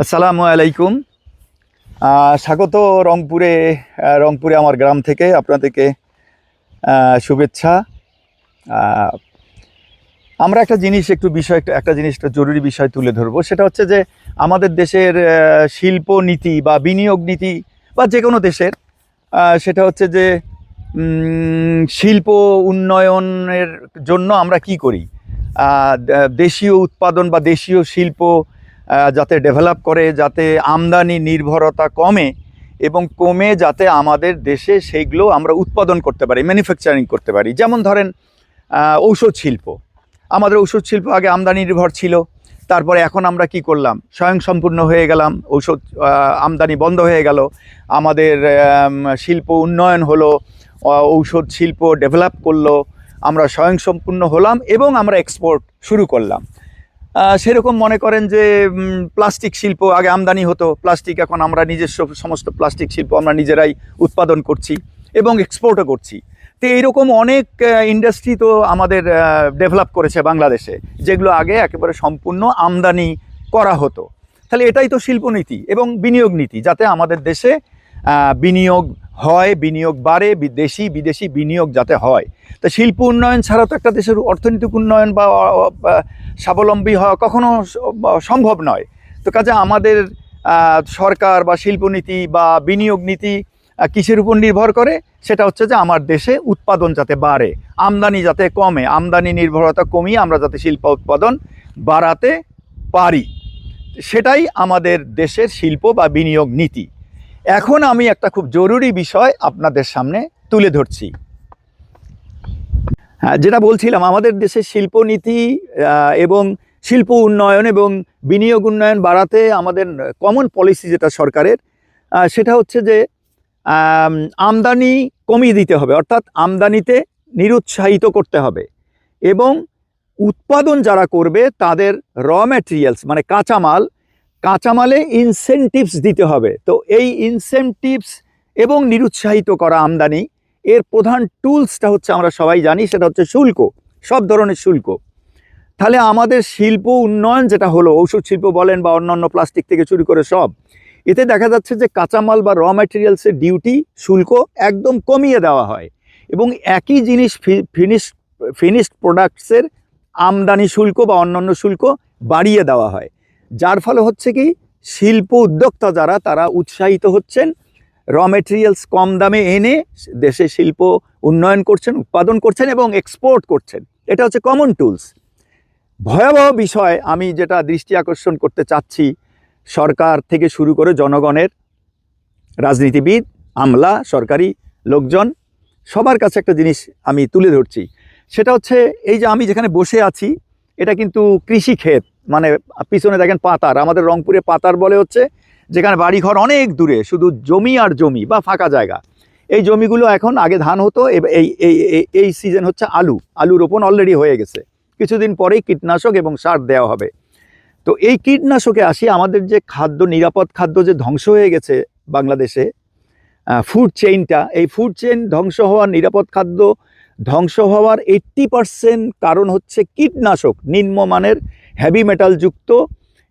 আসসালামু আলাইকুম। স্বাগত রংপুরে আমার গ্রাম থেকে আপনাদেরকে শুভেচ্ছা। আহ, আমরা একটা জরুরি বিষয় তুলে ধরবো। সেটা হচ্ছে যে আমাদের দেশের শিল্প নীতি বা বিনিয়োগ নীতি বা যে কোনো দেশের সেটা হচ্ছে যে শিল্প উন্নয়নের জন্য আমরা কি করি। দেশীয় উৎপাদন বা দেশীয় শিল্প যাতে ডেভেলপ করে, যাতে আমদানি নির্ভরতা কমে এবং কমে যাতে আমাদের দেশে সেইগুলো আমরা উৎপাদন করতে পারি, ম্যানুফ্যাকচারিং করতে পারি। যেমন ধরেন ঔষধ শিল্প। আমাদের ঔষধ শিল্প আগে আমদানি নির্ভর ছিল, তারপরে এখন আমরা কি করলাম, স্বয়ংসম্পূর্ণ হয়ে গেলাম। আমদানি বন্ধ হয়ে গেল, আমাদের শিল্প উন্নয়ন হলো, ঔষধ শিল্প ডেভেলপ করলো, আমরা স্বয়ংসম্পূর্ণ হলাম এবং আমরা এক্সপোর্ট শুরু করলাম। সেরকম মনে করেন যে প্লাস্টিক শিল্প আগে আমদানি হতো, প্লাস্টিক এখন আমরা নিজস্ব সমস্ত প্লাস্টিক শিল্প আমরা নিজেরাই উৎপাদন করছি এবং এক্সপোর্টও করছি। তো এইরকম অনেক ইন্ডাস্ট্রি তো আমাদের ডেভেলপ করেছে বাংলাদেশে, যেগুলো আগে একেবারে সম্পূর্ণ আমদানি করা হতো। তাহলে এটাই তো শিল্পনীতি এবং বিনিয়োগ নীতি, যাতে আমাদের দেশে বিনিয়োগ হয়, বিনিয়োগ বাড়ে, দেশি বিদেশি বিনিয়োগ যাতে হয়। তো শিল্প উন্নয়ন ছাড়া তো একটা দেশের অর্থনৈতিক উন্নয়ন বা স্বাবলম্বী হওয়া কখনো সম্ভব নয়। তো কাজে আমাদের সরকার বা শিল্পনীতি বা বিনিয়োগ নীতি কিসের উপর নির্ভর করে? সেটা হচ্ছে যে আমার দেশে উৎপাদন যাতে বাড়ে, আমদানি যাতে কমে, আমদানি নির্ভরতা কমিয়ে আমরা যাতে শিল্প উৎপাদন বাড়াতে পারি, সেটাই আমাদের দেশের শিল্প বা বিনিয়োগ নীতি। এখন আমি একটা খুব জরুরি বিষয় আপনাদের সামনে তুলে ধরছি। হ্যাঁ, যেটা বলছিলাম, আমাদের দেশের শিল্পনীতি এবং শিল্প উন্নয়ন এবং বিনিয়োগ উন্নয়ন বাড়াতে আমাদের কমন পলিসি যেটা সরকারের, সেটা হচ্ছে যে আমদানি কমিয়ে দিতে হবে, অর্থাৎ আমদানিতে নিরুৎসাহিত করতে হবে এবং উৎপাদন যারা করবে তাদের র ম্যাটেরিয়ালস মানে কাঁচামালে ইনসেনটিভস দিতে হবে। তো এই ইনসেনটিভস এবং নিরুৎসাহিত করা আমদানি, এর প্রধান টুলসটা হচ্ছে আমরা সবাই জানি, সেটা হচ্ছে শুল্ক, সব ধরনের শুল্ক। তাহলে আমাদের শিল্প উন্নয়ন যেটা হলো, ঔষধ শিল্প বলেন বা অন্যান্য প্লাস্টিক থেকে শুরু করে সব, এতে দেখা যাচ্ছে যে কাঁচামাল বা র ম্যাটেরিয়ালসের ডিউটি শুল্ক একদম কমিয়ে দেওয়া হয় এবং একই জিনিস ফিনিশড প্রোডাক্টসের আমদানি শুল্ক বা অন্যান্য শুল্ক বাড়িয়ে দেওয়া হয়। যার ফলে হচ্ছে কি, শিল্প উদ্যোক্তা যারা, তারা উৎসাহিত হচ্ছেন, র ম্যাটেরিয়ালস কম দামে এনে দেশে শিল্প উন্নয়ন করছেন, উৎপাদন করছেন এবং এক্সপোর্ট করছেন। এটা হচ্ছে কমন টুলস। ভয়াবহ বিষয় আমি যেটা দৃষ্টি আকর্ষণ করতে চাচ্ছি, সরকার থেকে শুরু করে জনগণের, রাজনীতিবিদ, আমলা, সরকারি লোকজন, সবার কাছে একটা জিনিস আমি তুলে ধরছি। সেটা হচ্ছে এই যে আমি যেখানে বসে আছি, এটা কিন্তু কৃষি ক্ষেত। মানে পিছনে দেখেন পাতার, আমাদের রংপুরে পাতার বলে হচ্ছে যেখানে বাড়িঘর অনেক দূরে, শুধু জমি আর জমি বা ফাঁকা জায়গা। এই জমিগুলো এখন, আগে ধান হতো, এই সিজন হচ্ছে আলু রোপণ অলরেডি হয়ে গেছে, কিছুদিন পরেই কীটনাশক এবং সার দেওয়া হবে। তো এই কীটনাশকে আসি, আমাদের যে নিরাপদ খাদ্য যে ধ্বংস হয়ে গেছে বাংলাদেশে, ফুড চেইনটা, এই ফুড চেইন ধ্বংস হওয়ার, নিরাপদ খাদ্য ধ্বংস হওয়ার 80% কারণ হচ্ছে কীটনাশক, নিম্নমানের হেভি মেটালযুক্ত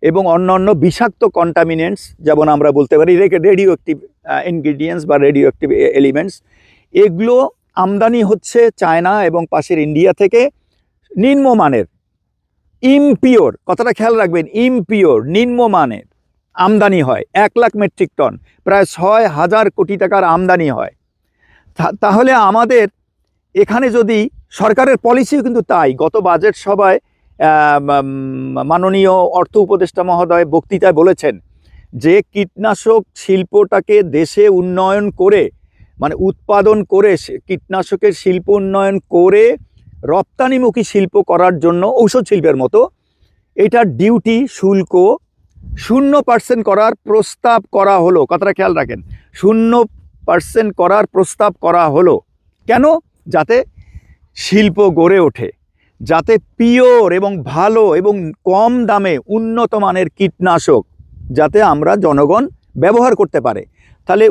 এবং অন্যান্য বিষাক্ত কন্টামিনেন্টস, যেমন আমরা বলতে পারি রেডিও অ্যাক্টিভ ইনগ্রিডিয়েন্টস বা রেডিও অ্যাক্টিভ এলিমেন্টস। এগুলো আমদানি হচ্ছে চায়না এবং পাশের ইন্ডিয়া থেকে, নিম্নমানের, ইমপিওর, কথাটা খেয়াল রাখবেন, ইমপিওর, নিম্নমানের আমদানি হয়। 1 লাখ মেট্রিক টন, প্রায় 6,000 কোটি টাকার আমদানি হয়। তাহলে আমাদের এখানে যদি, সরকারের পলিসিও কিন্তু তাই, গত বাজেট সভায় মাননীয় অর্থ উপদেষ্টা মহোদয় বক্তৃতায় বলেছেন যে কীটনাশক শিল্পটাকে দেশে উন্নয়ন করে, মানে উৎপাদন করে কীটনাশকের শিল্প উন্নয়ন করে রপ্তানিমুখী শিল্প করার জন্য, ঔষধ শিল্পের মতো, এটার ডিউটি শুল্ক 0% করার প্রস্তাব করা হলো। কথাটা খেয়াল রাখেন, 0% করার প্রস্তাব করা হলো। কেন? যাতে শিল্প গড়ে ওঠে, যাতে পিওর এবং ভালো এবং কম দামে উন্নত মানের কীটনাশক যাতে আমরা জনগণ ব্যবহার করতে পারে। তাহলে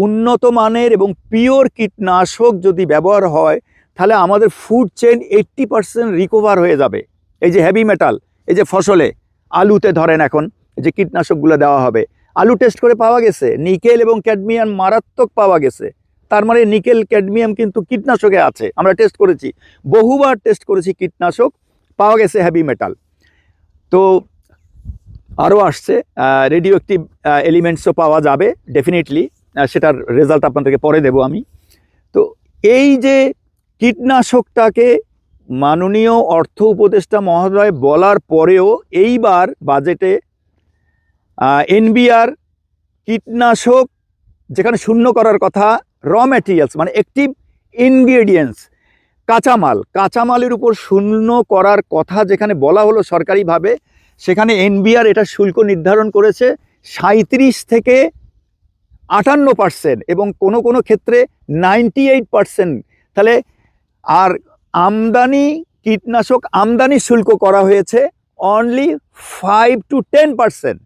উন্নত মানের এবং পিওর কীটনাশক যদি ব্যবহার হয়, তাহলে আমাদের ফুড চেইন 80% রিকভার হয়ে যাবে। এই যে হেভি মেটাল, এই যে ফসলে, আলুতে ধরেন, এখন যে কীটনাশকগুলো দেওয়া হবে। আলু টেস্ট করে পাওয়া গেছে নিকেল এবং ক্যাডমিয়াম মারাত্মক পাওয়া গেছে। তার মানে নিকেল ক্যাডমিয়াম কিন্তু কীটনাশকে আছে, আমরা টেস্ট করেছি, বহুবার টেস্ট করেছি কীটনাশক, পাওয়া গেছে হেভি মেটাল। তো আরও আসছে রেডিও অ্যাক্টিভ এলিমেন্টসও পাওয়া যাবে ডেফিনেটলি, সেটার রেজাল্ট আপনাদেরকে পরে দেব আমি। তো এই যে কীটনাশকটাকে মাননীয় অর্থ উপদেষ্টা মহোদয় বলার পরেও এইবার বাজেটে এনবিআর কীটনাশক যেখানে শূন্য করার কথা, র ম্যাটেরিয়ালস মানে অ্যাক্টিভ ইনগ্রেডিয়েন্টস, কাঁচামালের উপর শূন্য করার কথা যেখানে বলা হলো সরকারিভাবে, সেখানে এনবিআর এটা শুল্ক নির্ধারণ করেছে 37 থেকে 58% এবং কোনো কোনো ক্ষেত্রে 98%। তাহলে আর কীটনাশক আমদানি শুল্ক করা হয়েছে অনলি 5 to 10%।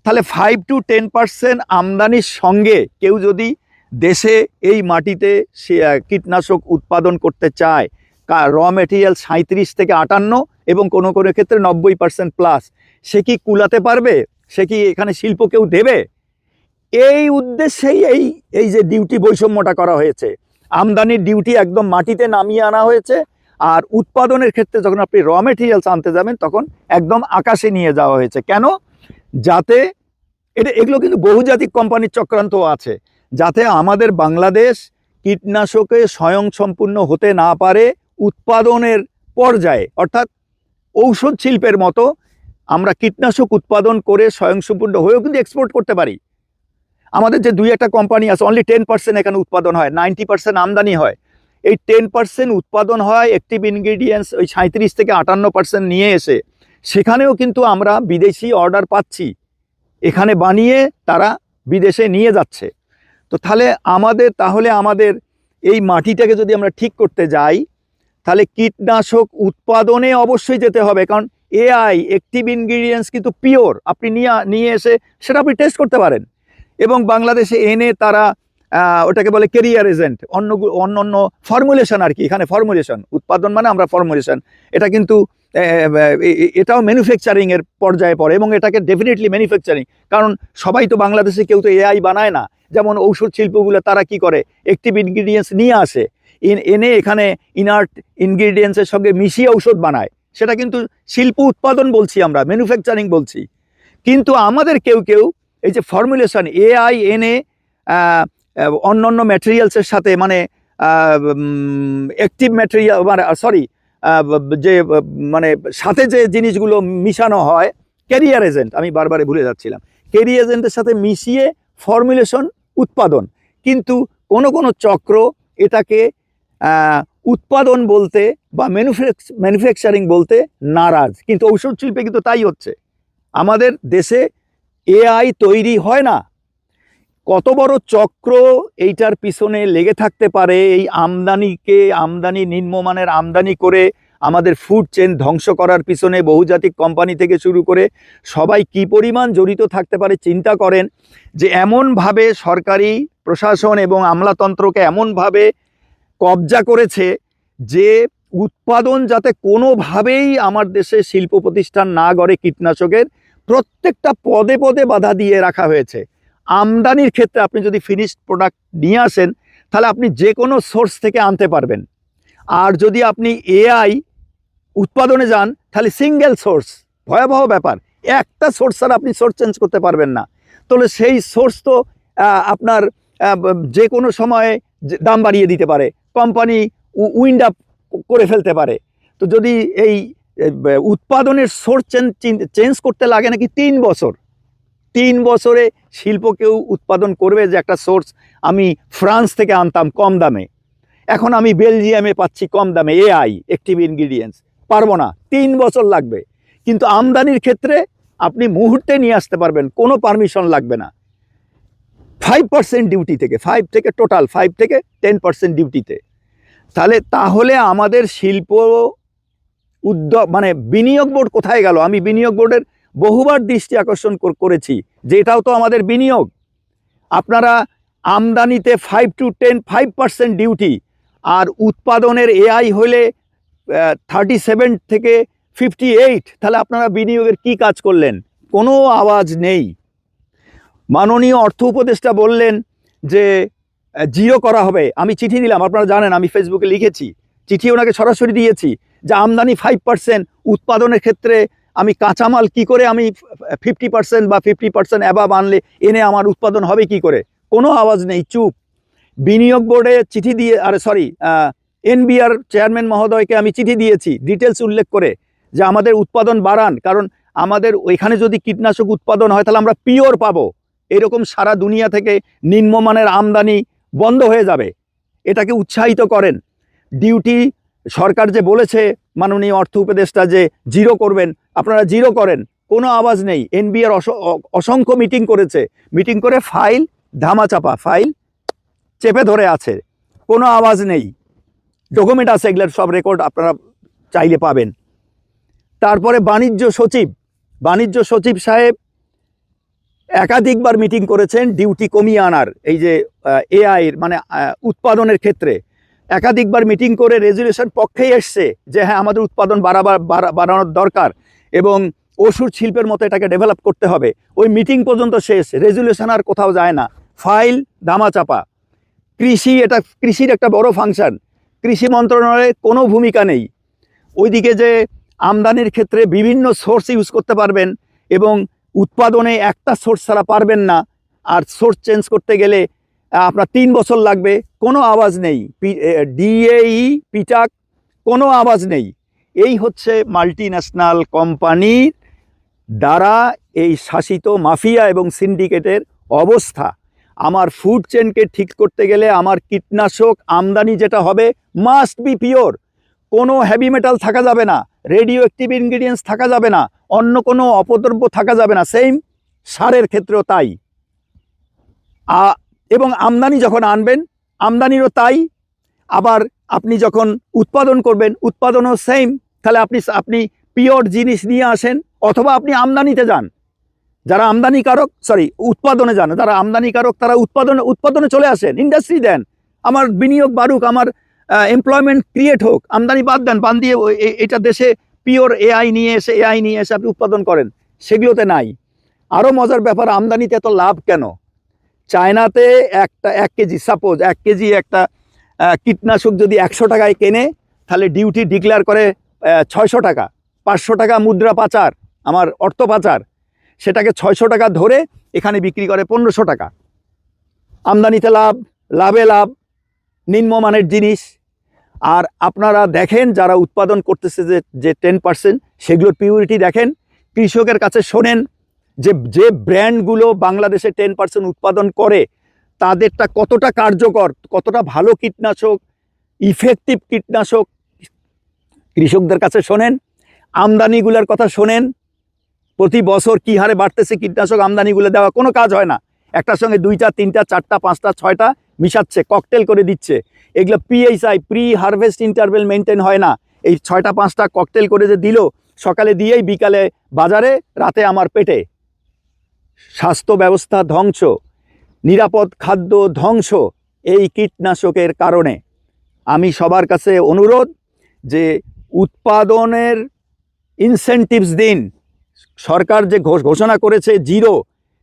তাহলে 5 to 10% আমদানির সঙ্গে কেউ যদি দেশে এই মাটিতে সে কীটনাশক উৎপাদন করতে চায়, র ম্যাটেরিয়াল 37 থেকে 58 এবং কোনো কোনো ক্ষেত্রে 90% প্লাস, সে কি কুলাতে পারবে? সে কি এখানে শিল্প কেউ দেবে? এই উদ্দেশ্যেই এই যে ডিউটি বৈষম্যটা করা হয়েছে, আমদানির ডিউটি একদম মাটিতে নামিয়ে আনা হয়েছে, আর উৎপাদনের ক্ষেত্রে যখন আপনি র ম্যাটেরিয়ালস আনতে যাবেন তখন একদম আকাশে নিয়ে যাওয়া হয়েছে। কেন? যাতে এগুলো কিন্তু বহুজাতিক কোম্পানির চক্রান্ত আছে, যাতে আমাদের বাংলাদেশ কীটনাশকে স্বয়ংসম্পূর্ণ হতে না পারে উৎপাদনের পর্যায়ে, অর্থাৎ ঔষধ শিল্পের মতো আমরা কীটনাশক উৎপাদন করে স্বয়ংসম্পূর্ণ হয়েও কিন্তু এক্সপোর্ট করতে পারি। আমাদের যে 2-1টা কোম্পানি আছে, অনলি 10% এখানে উৎপাদন হয়, 90% আমদানি হয়। এই 10% উৎপাদন হয় অ্যাক্টিভ ইনগ্রেডিয়েন্টস ওই 37 থেকে 58% নিয়ে এসে, সেখানেও কিন্তু আমরা বিদেশি অর্ডার পাচ্ছি, এখানে বানিয়ে তারা বিদেশে নিয়ে যাচ্ছে। তো তাহলে আমাদের এই মাটিটাকে যদি আমরা ঠিক করতে যাই, তাহলে কীটনাশক উৎপাদনে অবশ্যই যেতে হবে, কারণ অ্যাক্টিভ ইনগ্রেডিয়েন্টস কিন্তু পিওর, আপনি নিয়ে এসে সেটা আপনি টেস্ট করতে পারেন এবং বাংলাদেশে এনে তারা ওটাকে বলে ক্যারিয়ার এজেন্ট, অন্য ফর্মুলেশন আর কি, এখানে ফর্মুলেশন, উৎপাদন মানে আমরা ফর্মুলেশন, এটা কিন্তু এটাও ম্যানুফ্যাকচারিংয়ের পর্যায়ে পড়ে এবং এটাকে ডেফিনেটলি ম্যানুফ্যাকচারিং, কারণ সবাই তো বাংলাদেশে কেউ তো এআই বানায় না। যেমন ঔষধ শিল্পগুলো তারা কি করে, অ্যাক্টিভ ইনগ্রিডিয়েন্টস নিয়ে আসে, এনে এখানে ইনার্ট ইনগ্রিডিয়েন্টসের সঙ্গে মিশিয়ে ঔষধ বানায়, সেটা কিন্তু শিল্প উৎপাদন বলছি আমরা, ম্যানুফ্যাকচারিং বলছি। কিন্তু আমাদের কেউ এই যে ফর্মুলেশন এআই এনে অন্য ম্যাটেরিয়ালসের সাথে, মানে অ্যাক্টিভ ম্যাটেরিয়াল মানে যে মানে সাথে যে জিনিসগুলো মিশানো হয়, ক্যারিয়ার এজেন্ট, আমি বারবার ভুলে যাচ্ছিলাম, ক্যারিয়ার এজেন্টের সাথে মিশিয়ে ফর্মুলেশন উৎপাদন, কিন্তু কোনো চক্র এটাকে উৎপাদন বলতে বা ম্যানুফ্যাকচারিং বলতে নারাজ। কিন্তু ঔষধ শিল্পে কিন্তু তাই হচ্ছে, আমাদের দেশে এআই তৈরি হয় না। কত বড় চক্র এইটার পিছনে লেগে থাকতে পারে, এই আমদানি নিম্নমানের আমদানি করে আমাদের ফুড চেইন ধ্বংস করার পিছনে বহুজাতিক কোম্পানি থেকে শুরু করে সবাই কি পরিমাণ জড়িত থাকতে পারে চিন্তা করেন। যে এমনভাবে সরকারি প্রশাসন এবং আমলাতন্ত্রকে এমনভাবে কবজা করেছে যে উৎপাদন যাতে কোনোভাবেই আমার দেশে শিল্প প্রতিষ্ঠান না গড়ে, কীটনাশকের প্রত্যেকটা পদে পদে বাধা দিয়ে রাখা হয়েছে। আমদানির ক্ষেত্রে আপনি যদি ফিনিশড প্রোডাক্ট নিয়ে আসেন, তাহলে আপনি যে কোনো সোর্স থেকে আনতে পারবেন, আর যদি আপনি এআই উৎপাদনে যান তাহলে সিঙ্গেল সোর্স, ভয়াবহ ব্যাপার, একটা সোর্স ছাড়া আপনি সোর্স চেঞ্জ করতে পারবেন না। তাহলে সেই সোর্স তো আপনার যে কোনো সময়ে দাম বাড়িয়ে দিতে পারে, কোম্পানি উইন্ড আপ করে ফেলতে পারে। তো যদি এই উৎপাদনের সোর্স চেঞ্জ করতে লাগে নাকি 3 বছর, 3 বছরে শিল্প কেউ উৎপাদন করবে যে একটা সোর্স আমি ফ্রান্স থেকে আনতাম কম দামে, এখন আমি বেলজিয়ামে পাচ্ছি কম দামে এআই অ্যাক্টিভ ইনগ্রিডিয়েন্টস, পারবো না, 3 বছর লাগবে। কিন্তু আমদানির ক্ষেত্রে আপনি মুহূর্তে নিয়ে আসতে পারবেন, কোনো পারমিশন লাগবে না, 5% ডিউটি থেকে, 5 থেকে টোটাল 5 থেকে 10% ডিউটিতে। তাহলে আমাদের শিল্প উদ্যোগ মানে বিনিয়োগ বোর্ড কোথায় গেল? আমি বিনিয়োগ বোর্ডের বহুবার দৃষ্টি আকর্ষণ করেছি যে এটাও তো আমাদের বিনিয়োগ। আপনারা আমদানিতে 5% ডিউটি, আর উৎপাদনের এআই হলে 37 থেকে 58, তাহলে আপনারা বিনিয়োগের কি কাজ করলেন? কোনো আওয়াজ নেই। মাননীয় অর্থ উপদেষ্টা বললেন যে জিরো করা হবে। আমি চিঠি দিলাম, আপনারা জানেন আমি ফেসবুকে লিখেছি, চিঠি ওনাকে সরাসরি দিয়েছি যে আমদানি 5%, উৎপাদনের ক্ষেত্রে আমি কাঁচামাল কি করে আমি 50% বা 50% অ্যাবাভ আনলে এনে আমার উৎপাদন হবে কি করে? কোনো আওয়াজ নেই, চুপ। বিনিয়োগ বোর্ডে চিঠি দিয়ে, এনবিআর চেয়ারম্যান মহোদয়কে আমি চিঠি দিয়েছি ডিটেলস উল্লেখ করে যে আমাদের উৎপাদন বাড়ান, কারণ আমাদের ওইখানে যদি কীটনাশক উৎপাদন হয় তাহলে আমরা পিওর পাবো। এরকম সারা দুনিয়া থেকে নিম্নমানের আমদানি বন্ধ হয়ে যাবে, এটাকে উৎসাহিত করেন। ডিউটি সরকার যে বলেছে মাননীয় অর্থ উপদেষ্টা যে জিরো করবেন, আপনারা জিরো করেন। কোনো আওয়াজ নেই। এনবিআর অসংখ্য মিটিং করেছে, মিটিং করে ফাইল ধামাচাপা, ফাইল চেপে ধরে আছে, কোনো আওয়াজ নেই। ডকুমেন্ট আছে, এগুলোর সব রেকর্ড আপনারা চাইলে পাবেন। তারপরে বাণিজ্য সচিব সাহেব একাধিকবার মিটিং করেছেন ডিউটি কমিয়ে আনার, এই যে এআইয়ের মানে উৎপাদনের ক্ষেত্রে একাধিকবার মিটিং করে রেজুলেশন পক্ষেই এসছে যে হ্যাঁ আমাদের উৎপাদন বাড়ানোর দরকার এবং ওষুধ শিল্পের মতো এটাকে ডেভেলপ করতে হবে। ওই মিটিং পর্যন্ত শেষ, রেজুলেশন আর কোথাও যায় না, ফাইল ধামাচাপা। এটা কৃষির একটা বড় ফাংশন, কৃষি মন্ত্রণালয়ে কোনো ভূমিকা নেই। ওইদিকে যে আমদানির ক্ষেত্রে বিভিন্ন সোর্স ইউজ করতে পারবেন এবং উৎপাদনে একটা সোর্স ছাড়া পারবেন না, আর সোর্স চেঞ্জ করতে গেলে আপনার 3 বছর লাগবে, কোনো আওয়াজ নেই। ডিএই পিটাক, কোনো আওয়াজ নেই। এই হচ্ছে মাল্টিন্যাশনাল কোম্পানির দ্বারা এই শাসিত মাফিয়া এবং সিন্ডিকেটের অবস্থা। আমার ফুড চেনকে ঠিক করতে গেলে আমার কীটনাশক আমদানি যেটা হবে মাস্ট বি পিওর, কোনো হেভি মেটাল থাকা যাবে না, রেডিও অ্যাক্টিভ ইনগ্রিডিয়েন্টস থাকা যাবে না, অন্য কোনো অপদ্রব্য থাকা যাবে না। সেম সারের ক্ষেত্রেও তাই। এবং আমদানি যখন আনবেন আমদানিরও তাই। আবার আপনি যখন উৎপাদন করবেন উৎপাদনও সেম। তাহলে আপনি পিওর জিনিস নিয়ে আসেন অথবা আপনি আমদানিতে যান। যারা আমদানিকারক উৎপাদনে যান, যারা আমদানিকারক তারা উৎপাদনে চলে আসেন, ইন্ডাস্ট্রি দেন, আমার বিনিয়োগ বাড়ুক, আমার এমপ্লয়মেন্ট ক্রিয়েট হোক। আমদানি বাদ দেন, বাদ দিয়ে এটা দেশে পিওর এআই নিয়ে এসে আপনি উৎপাদন করেন, সেগুলোতে নাই। আরও মজার ব্যাপার, আমদানিতে এত লাভ কেন? চায়নাতে 1 কেজি, সাপোজ 1 কেজি একটা কীটনাশক যদি 100 টাকায় কেনে, তাহলে ডিউটি ডিক্লেয়ার করে 600 টাকা, 500 টাকা মুদ্রা পাচার, আমার অর্থ পাচার, সেটাকে 600 টাকা ধরে এখানে বিক্রি করে 1500 টাকা। আমদানিতে লাভে লাভ, নিম্নমানের জিনিস। আর আপনারা দেখেন যারা উৎপাদন করতেছে যে 10%, সেগুলোর পিউরিটি দেখেন। কৃষকের কাছে শোনেন যে ব্র্যান্ডগুলো বাংলাদেশে 10% উৎপাদন করে তাদেরটা কতটা কার্যকর, কতটা ভালো কীটনাশক, ইফেক্টিভ কীটনাশক। কৃষকদের কাছে শোনেন, আমদানিগুলোর কথা শোনেন, প্রতি বছর কী হারে বাড়তেছে কীটনাশক আমদানিগুলো, দেওয়া কোনো কাজ হয় না। একটার সঙ্গে 2টা 3টা 4টা 5টা 6টা মিশাচ্ছে, ককটেল করে দিচ্ছে। এগুলো PHI, pre harvest interval maintain হয় না। এই 6টা 5টা ককটেল করে যে দিল, সকালে দিয়েই বিকালে বাজারে, রাতে আমার পেটে। স্বাস্থ্য ব্যবস্থা ধ্বংস, নিরাপদ খাদ্য ধ্বংস এই কীটনাশকের কারণে। আমি সবার কাছে অনুরোধ যে উৎপাদনের ইনসেন্টিভস দিন। সরকার যে ঘোষণা করেছে জিরো,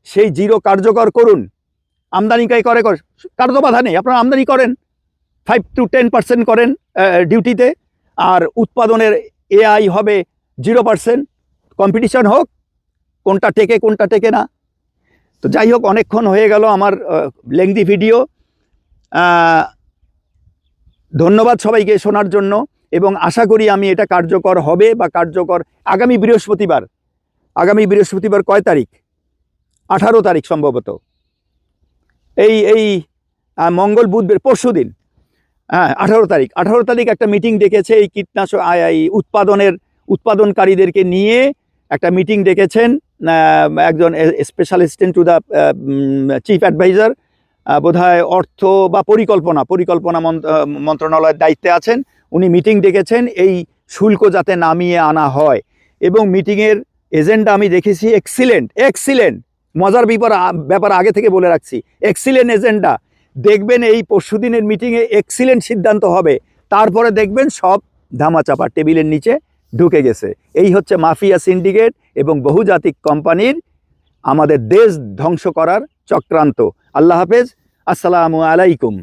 সেই জিরো কার্যকর করুন। আমদানিকাই করে কারো তো বাধা নেই, আপনারা আমদানি করেন, 5 to 10% করেন ডিউটিতে, আর উৎপাদনের এআই হবে 0%। কম্পিটিশন হোক, কোনটা টেকে না। তো যাই হোক, অনেকক্ষণ হয়ে গেল আমার লেংদি ভিডিও। ধন্যবাদ সবাইকে শোনার জন্য, এবং আশা করি আমি এটা কার্যকর হবে বা কার্যকর আগামী বৃহস্পতিবার কয় তারিখ? 18 তারিখ সম্ভবত, এই মঙ্গল বুধবার পরশু দিন, হ্যাঁ 18 তারিখ একটা মিটিং ডেকেছে এই কীটনাশক উৎপাদনকারীদেরকে নিয়ে একটা মিটিং ডেকেছেন একজন special assistant to the chief adviser, বোধহয় অর্থ বা পরিকল্পনা মন্ত্রণালয়ের দায়িত্বে আছেন। উনি মিটিং ডেকেছেন এই শুল্ক যাতে নামিয়ে আনা হয়, এবং মিটিংয়ের এজেন্ডা আমি দেখেছি এক্সিলেন্ট। মজার ব্যাপার আগে থেকে বলে রাখছি, এক্সিলেন্ট এজেন্ডা। দেখবেন এই পরশুদিনের মিটিংয়ে এক্সিলেন্ট সিদ্ধান্ত হবে, তারপরে দেখবেন সব ধামাচাপা টেবিলের নিচে ঢুকে গেছে। এই হচ্ছে মাফিয়া সিন্ডিকেট এবং বহুজাতিক কোম্পানির আমাদের দেশ ধ্বংস করার চক্রান্ত। আল্লাহ হাফেজ, আসসালামু আলাইকুম।